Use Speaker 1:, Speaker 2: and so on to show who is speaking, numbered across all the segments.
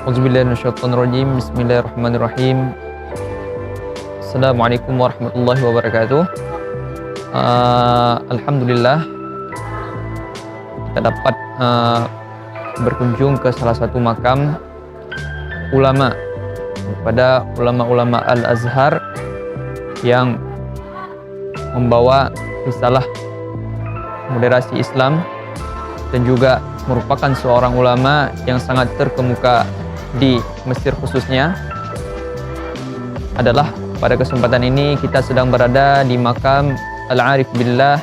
Speaker 1: Auzubillahiminasyaitonirrajim. Bismillahirrahmanirrahim. Assalamualaikum warahmatullahi wabarakatuh. Alhamdulillah kita dapat berkunjung ke salah satu makam ulama pada ulama-ulama Al-Azhar yang membawa risalah moderasi Islam dan juga merupakan seorang ulama yang sangat terkemuka di Mesir khususnya. Adalah pada kesempatan ini kita sedang berada di makam Al-Arif Billah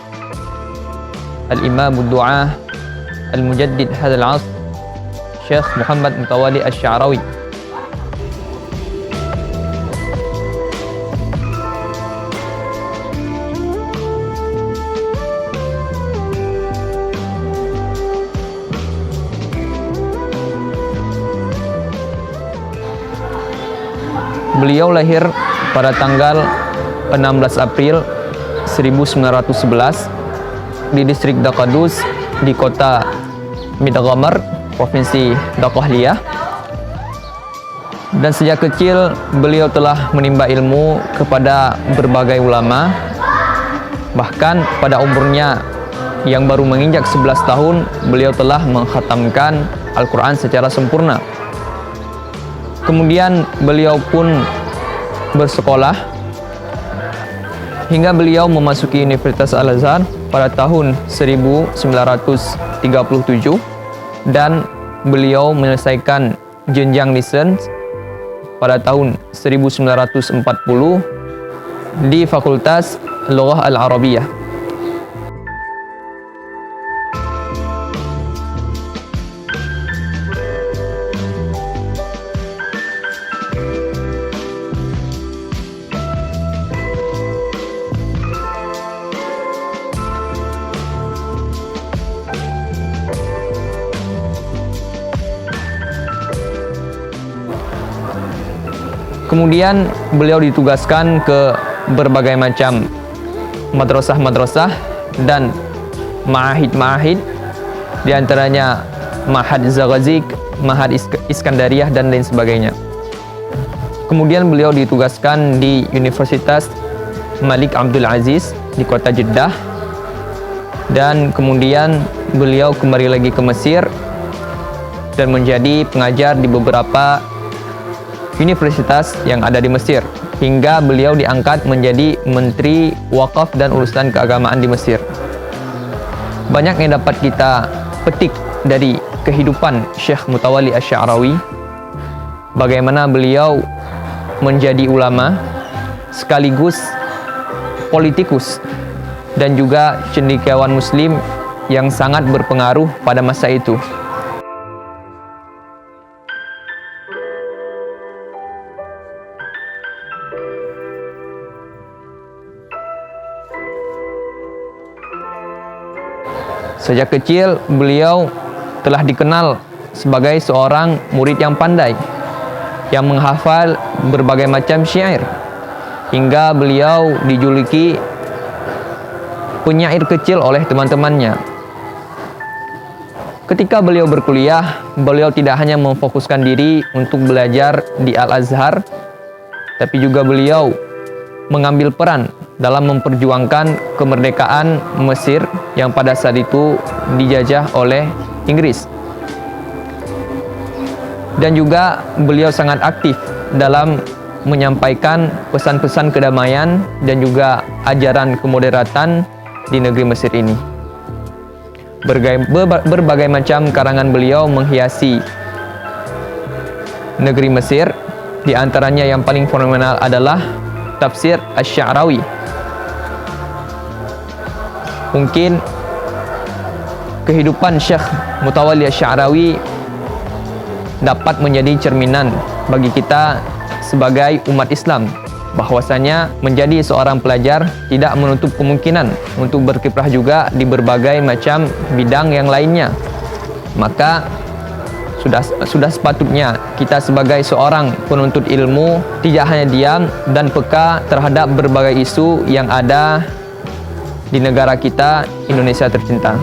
Speaker 1: Al-Imam Ad-Du'ah Al-Mujaddid Hadzal 'Asr Syekh Muhammad Mutawalli Asy-Sya'rawi. Beliau lahir pada tanggal 16 April 1911 di distrik Daqadus di kota Midghamar, provinsi Daqahliyah. Dan sejak kecil beliau telah menimba ilmu kepada berbagai ulama. Bahkan pada umurnya yang baru menginjak 11 tahun, beliau telah mengkhatamkan Al-Quran secara sempurna. Kemudian beliau pun bersekolah hingga beliau memasuki Universitas Al-Azhar pada tahun 1937 dan beliau menyelesaikan jenjang lisensi pada tahun 1940 di Fakultas Lughah Al-Arabiyah. Kemudian beliau ditugaskan ke berbagai macam madrasah-madrasah dan ma'ahid-ma'ahid, diantaranya Ma'had Zaghazik, Ma'had Iskandariyah dan lain sebagainya. Kemudian beliau ditugaskan di Universitas Malik Abdul Aziz di kota Jeddah, dan kemudian beliau kembali lagi ke Mesir dan menjadi pengajar di beberapa universitas yang ada di Mesir hingga beliau diangkat menjadi Menteri Wakaf dan Urusan Keagamaan di Mesir. Banyak yang dapat kita petik dari kehidupan Syekh Mutawalli Asy-Sya'rawi, bagaimana beliau menjadi ulama sekaligus politikus dan juga cendekiawan muslim yang sangat berpengaruh pada masa itu. Sejak kecil beliau telah dikenal sebagai seorang murid yang pandai, yang menghafal berbagai macam syair, hingga beliau dijuluki penyair kecil oleh teman-temannya. Ketika beliau berkuliah, beliau tidak hanya memfokuskan diri untuk belajar di Al-Azhar, tapi juga beliau mengambil peran dalam memperjuangkan kemerdekaan Mesir yang pada saat itu dijajah oleh Inggris. Dan juga beliau sangat aktif dalam menyampaikan pesan-pesan kedamaian dan juga ajaran kemoderatan di negeri Mesir ini. Berbagai macam karangan beliau menghiasi negeri Mesir, di antaranya yang paling fenomenal adalah Tafsir Asy-Sya'rawi. Mungkin kehidupan Syekh Mutawalli Asy-Sya'rawi dapat menjadi cerminan bagi kita sebagai umat Islam, bahwasanya menjadi seorang pelajar tidak menutup kemungkinan untuk berkiprah juga di berbagai macam bidang yang lainnya. Maka sudah sepatutnya kita sebagai seorang penuntut ilmu tidak hanya diam dan peka terhadap berbagai isu yang ada di negara kita, Indonesia tercinta.